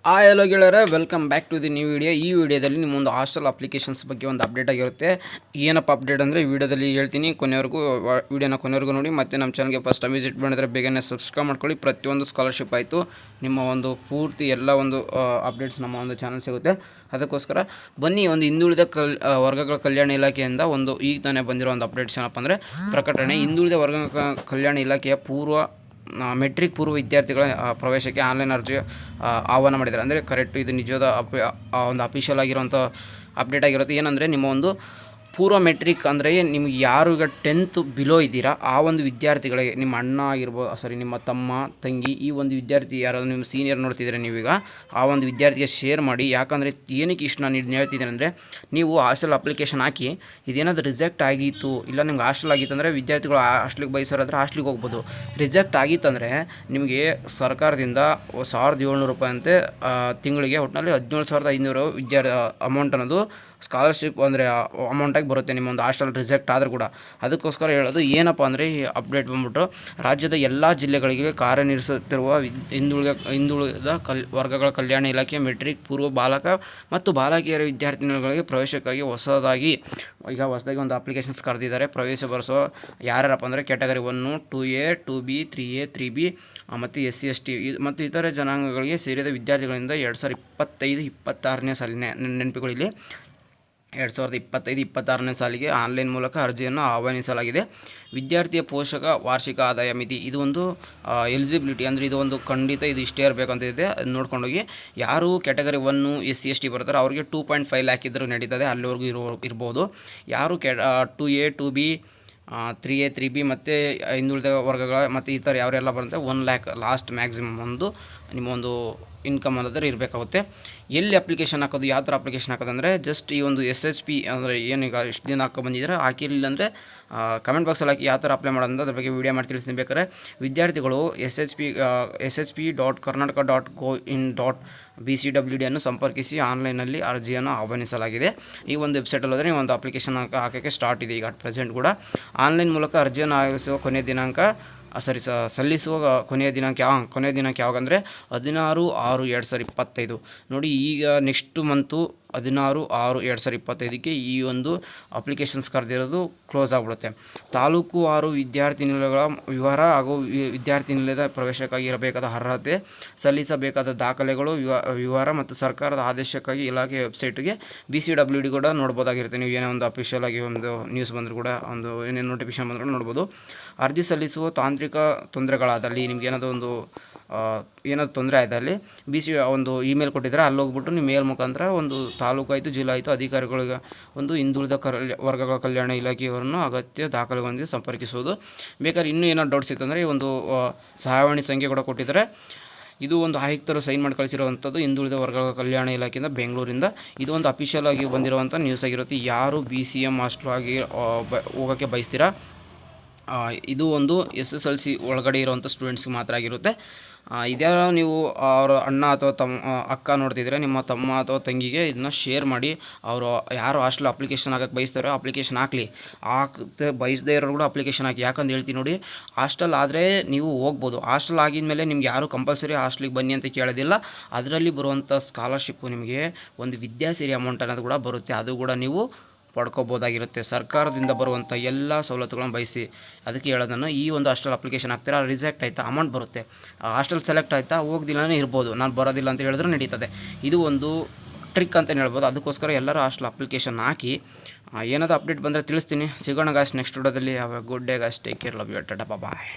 Hello ಗೆಳೆಯರೆ, welcome back to the new video. ಈ ವಿಡಿಯೋದಲ್ಲಿ ನಿಮ್ಮೊಂದು ಹಾಸ್ಟೆಲ್ ಅಪ್ಲಿಕೇಶನ್ಸ್ ಬಗ್ಗೆ ಒಂದು ಅಪ್ಡೇಟ್ ಆಗಿರುತ್ತೆ. ಏನಪ್ಪ ಅಪ್ಡೇಟ್ ಅಂದರೆ ಈ ವಿಡಿಯೋದಲ್ಲಿ ಹೇಳ್ತೀನಿ. ವಿಡಿಯೋನ ಕೊನೆವರೆಗೂ ನೋಡಿ. ಮತ್ತು ನಮ್ಮ ಚಾನಲ್ಗೆ ಫಸ್ಟ್ ಟೈಮ್ ವಿಸಿಟ್ ಮಾಡಿದ್ರೆ ಬೇಗನೆ ಸಬ್ಸ್ಕ್ರೈಬ್ ಮಾಡ್ಕೊಳ್ಳಿ. ಪ್ರತಿಯೊಂದು ಸ್ಕಾಲರ್ಶಿಪ್ ಆಯಿತು ನಿಮ್ಮ ಒಂದು ಪೂರ್ತಿ ಎಲ್ಲ ಒಂದು ಅಪ್ಡೇಟ್ಸ್ ನಮ್ಮ ಒಂದು ಚಾನಲ್ ಸಿಗುತ್ತೆ. ಅದಕ್ಕೋಸ್ಕರ ಬನ್ನಿ, ಒಂದು ಹಿಂದುಳಿದ ವರ್ಗಗಳ ಕಲ್ಯಾಣ ಇಲಾಖೆಯಿಂದ ಈಗ ತಾನೇ ಬಂದಿರೋ ಒಂದು ಅಪ್ಡೇಟ್ಸ್ ಏನಪ್ಪ ಅಂದರೆ ಪ್ರಕಟಣೆ. ಹಿಂದುಳಿದ ವರ್ಗಗಳ ಕಲ್ಯಾಣ ಇಲಾಖೆಯ ಮೆಟ್ರಿಕ್ ಪೂರ್ವ ವಿದ್ಯಾರ್ಥಿಗಳ ಪ್ರವೇಶಕ್ಕೆ ಆನ್ಲೈನ್ ಅರ್ಜಿ ಆಹ್ವಾನ ಮಾಡಿದ್ದಾರೆ. ಅಂದರೆ ಕರೆಕ್ಟು, ಇದು ನಿಜವಾದ ಒಂದು ಅಫಿಷಿಯಲ್ ಆಗಿರೋಂಥ ಅಪ್ಡೇಟ್ ಆಗಿರುತ್ತೆ. ಏನಂದರೆ ನಿಮ್ಮ ಒಂದು ಪೂರ್ವ ಮೆಟ್ರಿಕ್ ಅಂದರೆ ನಿಮ್ಗೆ ಯಾರು ಈಗ 10th ಬಿಲೋ ಇದ್ದೀರಾ ಆ ಒಂದು ವಿದ್ಯಾರ್ಥಿಗಳಿಗೆ, ನಿಮ್ಮ ಅಣ್ಣ ಆಗಿರ್ಬೋದು, ನಿಮ್ಮ ತಮ್ಮ ತಂಗಿ, ಈ ಒಂದು ವಿದ್ಯಾರ್ಥಿ ಯಾರಾದರೂ ನಿಮ್ಮ ಸೀನಿಯರ್ ನೋಡ್ತಿದ್ದೀರಾ ನೀವೀಗ, ಆ ಒಂದು ವಿದ್ಯಾರ್ಥಿಗೆ ಶೇರ್ ಮಾಡಿ. ಯಾಕಂದರೆ ಏನಕ್ಕೆ ಇಷ್ಟು ನಾನು ಇದನ್ನ ಹೇಳ್ತಿದ್ದೇನೆ ಅಂದರೆ, ನೀವು ಹಾಸ್ಟೆಲ್ ಅಪ್ಲಿಕೇಶನ್ ಹಾಕಿ ಇದೇನಾದರೂ ರಿಜೆಕ್ಟ್ ಆಗಿತ್ತು, ಇಲ್ಲ ನಿಮ್ಗೆ ಹಾಸ್ಟೆಲ್ ಆಗಿತ್ತು ಅಂದರೆ ವಿದ್ಯಾರ್ಥಿಗಳು ಹಾಸ್ಟೆಲ್ಗೆ ಬಯಸೋರಾದರೆ ಹಾಸ್ಟೆಲ್ಗೆ ಹೋಗ್ಬೋದು. ರಿಜೆಕ್ಟ್ ಆಗಿತ್ತಂದರೆ ನಿಮಗೆ ಸರ್ಕಾರದಿಂದ 1700 ರೂಪಾಯಿ ಅಂತೆ ತಿಂಗಳಿಗೆ, ಒಟ್ಟಿನಲ್ಲಿ 17,500 ಅಮೌಂಟ್ ಅನ್ನೋದು ಸ್ಕಾಲರ್ಶಿಪ್ ಅಂದರೆ ಅಮೌಂಟಾಗಿ ಬರುತ್ತೆ ನಿಮ್ಮ ಒಂದು ಹಾಸ್ಟೆಲ್ ರಿಜೆಕ್ಟ್ ಆದರೂ ಕೂಡ. ಅದಕ್ಕೋಸ್ಕರ ಹೇಳೋದು ಏನಪ್ಪ ಅಂದರೆ, ಈ ಅಪ್ಡೇಟ್ ಬಂದ್ಬಿಟ್ಟು ರಾಜ್ಯದ ಎಲ್ಲ ಜಿಲ್ಲೆಗಳಿಗೆ ಕಾರ್ಯನಿರ್ವಹಿಸುತ್ತಿರುವ ಹಿಂದುಳಿದ ವರ್ಗಗಳ ಕಲ್ಯಾಣ ಇಲಾಖೆ ಮೆಟ್ರಿಕ್ ಪೂರ್ವ ಬಾಲಕ ಮತ್ತು ಬಾಲಕಿಯರ ವಿದ್ಯಾರ್ಥಿನಿಗಳಿಗೆ ಪ್ರವೇಶಕ್ಕಾಗಿ ಹೊಸದಾಗಿ ಒಂದು ಅಪ್ಲಿಕೇಶನ್ಸ್ ಕರೆದಿದ್ದಾರೆ. ಪ್ರವೇಶ ಬರೆಸೋ ಯಾರ್ಯಾರಪ್ಪ ಅಂದರೆ category 1, 2A, 2B, 3A, 3B ಮತ್ತು SC ST ಮತ್ತು ಇತರೆ ಜನಾಂಗಗಳಿಗೆ ಸೇರಿದ ವಿದ್ಯಾರ್ಥಿಗಳಿಂದ 2025-26ನೇ ಸಾಲಿನ ನೆನಪಿಗಳಿಲ್ಲಿ 2025-26ನೇ ಸಾಲಿಗೆ ಆನ್ಲೈನ್ ಮೂಲಕ ಅರ್ಜಿಯನ್ನು ಆಹ್ವಾನಿಸಲಾಗಿದೆ. ವಿದ್ಯಾರ್ಥಿಯ ಪೋಷಕ ವಾರ್ಷಿಕ ಆದಾಯ ಮಿತಿ, ಇದು ಒಂದು ಎಲಿಜಿಬಿಲಿಟಿ ಅಂದರೆ ಇದು ಒಂದು ಖಂಡಿತ ಇದು ಇಷ್ಟೇ ಇರಬೇಕಂತ ಇದೆ. ಅದು ನೋಡ್ಕೊಂಡೋಗಿ ಯಾರು ಕ್ಯಾಟಗರಿ 1 SC ST ಬರ್ತಾರೆ ಅವ್ರಿಗೆ 2.5 ಲ್ಯಾಕ್ ಇದ್ದರೂ ನಡೀತದೆ, ಅಲ್ಲಿವರೆಗೂ ಇರ್ಬೋದು. ಯಾರು 2A, 2B, 3A, 3B ಮತ್ತು ಹಿಂದುಳಿದ ವರ್ಗಗಳ ಮತ್ತು ಈ ಥರ ಯಾರೆಲ್ಲ ಬರುತ್ತೆ 1 ಲ್ಯಾಕ್ ಲಾಸ್ಟ್ ಮ್ಯಾಕ್ಸಿಮಮ್ ನಿಮ್ಮ ಒಂದು ಇನ್ಕಮ್ ಅನ್ನೋದ್ರೆ ಇರಬೇಕಾಗುತ್ತೆ. ಎಲ್ಲಿ ಅಪ್ಲಿಕೇಶನ್ ಹಾಕೋದು, ಯಾವ ಥರ ಅಪ್ಲಿಕೇಶನ್ ಹಾಕೋದಂದರೆ, ಜಸ್ಟ್ ಈ ಒಂದು SHP ಅಂದರೆ ಏನೀಗ ಇಷ್ಟು ದಿನ ಬಂದಿದ್ದಾರೆ ಹಾಕಿರಲಿಲ್ಲ ಅಂದರೆ ಕಮೆಂಟ್ ಬಾಕ್ಸಲ್ಲಿ ಹಾಕಿ ಯಾವ ಥರ ಅಪ್ಲೈ ಮಾಡೋದು ಅದ್ರ ಬಗ್ಗೆ ವೀಡಿಯೋ ಮಾಡಿ ತಿಳಿಸ್ತೀನಿ. ಬೇಕಾದ್ರೆ ವಿದ್ಯಾರ್ಥಿಗಳು shp.karnataka.go.in.bcwd ಅನ್ನು ಸಂಪರ್ಕಿಸಿ ಆನ್ಲೈನಲ್ಲಿ ಅರ್ಜಿಯನ್ನು ಆಹ್ವಾನಿಸಲಾಗಿದೆ. ಈ ಒಂದು ವೆಬ್ಸೈಟಲ್ಲಿ ಹೋದರೆ ನೀವು ಒಂದು ಅಪ್ಲಿಕೇಶನ್ ಹಾಕೋಕ್ಕೆ ಸ್ಟಾರ್ಟ್ ಇದೆ ಈಗ ಪ್ರೆಸೆಂಟ್ ಕೂಡ. ಆನ್ಲೈನ್ ಮೂಲಕ ಅರ್ಜಿಯನ್ನು ಸಲ್ಲಿಸುವ ಕೊನೆಯ ದಿನಾಂಕ ಯಾವಾಗಂದರೆ 16/6/2025. ನೋಡಿ, ಈಗ ನೆಕ್ಸ್ಟ್ ಮಂತು 16/6/2025ಕ್ಕೆ ಈ ಒಂದು ಅಪ್ಲಿಕೇಶನ್ಸ್ ಕರೆದಿರೋದು ಕ್ಲೋಸ್ ಆಗಿಬಿಡುತ್ತೆ. ತಾಲೂಕು 6 ವಿದ್ಯಾರ್ಥಿನಿಲಯಗಳ ವಿವರ ಹಾಗೂ ವಿದ್ಯಾರ್ಥಿನಿಲಯದ ಪ್ರವೇಶಕ್ಕಾಗಿ ಇರಬೇಕಾದ ಅರ್ಹತೆ, ಸಲ್ಲಿಸಬೇಕಾದ ದಾಖಲೆಗಳು ವಿವರ ಮತ್ತು ಸರ್ಕಾರದ ಆದೇಶಕ್ಕಾಗಿ ಇಲಾಖೆ ವೆಬ್ಸೈಟ್ಗೆ BCWD ಕೂಡ ನೋಡ್ಬೋದಾಗಿರುತ್ತೆ. ನೀವು ಏನೇ ಒಂದು ಅಫಿಷಿಯಲ್ ಆಗಿ ಒಂದು ನ್ಯೂಸ್ ಬಂದರೂ ಕೂಡ, ಒಂದು ಏನೇನು ನೋಟಿಫಿಕೇಶನ್ ಬಂದರೂ ನೋಡ್ಬೋದು. ಅರ್ಜಿ ಸಲ್ಲಿಸುವ ತಾಂತ್ರಿಕ ತೊಂದರೆಗಳಾದಲ್ಲಿ, ನಿಮ್ಗೆ ಏನಾದರೂ ತೊಂದರೆ ಆದಲ್ಲಿ ಒಂದು ಇಮೇಲ್ ಕೊಟ್ಟಿದ್ದಾರೆ, ಅಲ್ಲಿ ಹೋಗ್ಬಿಟ್ಟು ನೀವು ಮೇಲ್ ಮುಖಾಂತರ ಒಂದು ತಾಲೂಕು ಆಯಿತು, ಜಿಲ್ಲಾ ಆಯಿತು ಅಧಿಕಾರಿಗಳಿಗೆ ಒಂದು ಹಿಂದುಳಿದ ವರ್ಗಗಳ ಕಲ್ಯಾಣ ಇಲಾಖೆಯವರನ್ನು ಅಗತ್ಯ ದಾಖಲೆಗಳೊಂದಿಗೆ ಸಂಪರ್ಕಿಸುವುದು. ಬೇಕಾದ್ರೆ ಇನ್ನೂ ಏನೋ ಡೌಟ್ಸ್ ಇತ್ತಂದರೆ ಈ ಒಂದು ಸಹಾಯವಾಣಿ ಸಂಖ್ಯೆ ಕೂಡ ಕೊಟ್ಟಿದ್ದಾರೆ. ಇದು ಒಂದು ಆಯುಕ್ತರು ಸೈನ್ ಮಾಡಿ ಕಳಿಸಿರುವಂಥದ್ದು ಹಿಂದುಳಿದ ವರ್ಗಗಳ ಕಲ್ಯಾಣ ಇಲಾಖೆಯಿಂದ ಬೆಂಗಳೂರಿಂದ. ಇದು ಒಂದು ಅಫಿಷಿಯಲ್ ಆಗಿ ಬಂದಿರುವಂಥ ನ್ಯೂಸ್ ಆಗಿರುತ್ತೆ. ಯಾರು BCM ಹಾಸ್ಟೆಲ್ ಆಗಿ ಹೋಗೋಕ್ಕೆ ಬಯಸ್ತೀರಾ, ಇದು ಒಂದು SSLC ಒಳಗಡೆ ಇರುವಂಥ ಸ್ಟೂಡೆಂಟ್ಸ್ಗೆ ಮಾತ್ರ ಆಗಿರುತ್ತೆ. ಇದ್ಯಾರೋ ನೀವು ಅವರ ಅಣ್ಣ ಅಥವಾ ಅಕ್ಕ ನೋಡ್ತಿದ್ರೆ, ನಿಮ್ಮ ತಮ್ಮ ಅಥವಾ ತಂಗಿಗೆ ಇದನ್ನ ಶೇರ್ ಮಾಡಿ. ಅವರು ಯಾರು ಹಾಸ್ಟೆಲ್ ಅಪ್ಲಿಕೇಶನ್ ಹಾಕಕ್ಕೆ ಬಯಸ್ತಾರೋ ಅಪ್ಲಿಕೇಶನ್ ಹಾಕಲಿ, ಬಯಸದೇ ಇರೋರು ಕೂಡ ಅಪ್ಲಿಕೇಶನ್ ಹಾಕಿ. ಯಾಕಂತ ಹೇಳ್ತೀನಿ ನೋಡಿ, ಹಾಸ್ಟೆಲ್ ಆದರೆ ನೀವು ಹೋಗ್ಬೋದು. ಹಾಸ್ಟೆಲ್ ಆಗಿದ್ಮೇಲೆ ನಿಮ್ಗೆ ಯಾರು ಕಂಪಲ್ಸರಿ ಹಾಸ್ಟೆಲಿಗೆ ಬನ್ನಿ ಅಂತ ಕೇಳೋದಿಲ್ಲ. ಅದರಲ್ಲಿ ಬರುವಂಥ ಸ್ಕಾಲರ್ಶಿಪ್ಪು ನಿಮಗೆ ಒಂದು ವಿದ್ಯಾಸಿರಿ ಅಮೌಂಟ್ ಅನ್ನೋದು ಕೂಡ ಬರುತ್ತೆ. ಅದು ಕೂಡ ನೀವು ಪಡ್ಕೋಬೋದಾಗಿರುತ್ತೆ. ಸರ್ಕಾರದಿಂದ ಬರುವಂಥ ಎಲ್ಲ ಸವಲತ್ತುಗಳನ್ನು ಬಯಸಿ. ಅದಕ್ಕೆ ಹೇಳೋದನ್ನು, ಈ ಒಂದು ಹಾಸ್ಟೆಲ್ ಅಪ್ಲಿಕೇಶನ್ ಹಾಕ್ತೀರಾ, ರಿಜೆಕ್ಟ್ ಆಯಿತಾ ಅಮೌಂಟ್ ಬರುತ್ತೆ. ಹಾಸ್ಟೆಲ್ ಸೆಲೆಕ್ಟ್ ಆಯಿತಾ ಹೋಗ್ದಿಲ್ಲನೇ ಇರ್ಬೋದು, ನಾನು ಬರೋದಿಲ್ಲ ಅಂತ ಹೇಳಿದ್ರು ನಡೀತದೆ. ಇದು ಒಂದು ಟ್ರಿಕ್ ಅಂತಲೇ ಹೇಳ್ಬೋದು. ಅದಕ್ಕೋಸ್ಕರ ಎಲ್ಲರೂ ಹಾಸ್ಟೆಲ್ ಅಪ್ಲಿಕೇಶನ್ ಹಾಕಿ. ಏನಾದರೂ ಅಪ್ಡೇಟ್ ಬಂದರೆ ತಿಳಿಸ್ತೀನಿ. ಸಿಗೋಣ ಗಾಯ್ಸ್ ನೆಕ್ಸ್ಟ್ ವಿಡಿಯೋದಲ್ಲಿ. Good day guys, take care, love you, tata bye.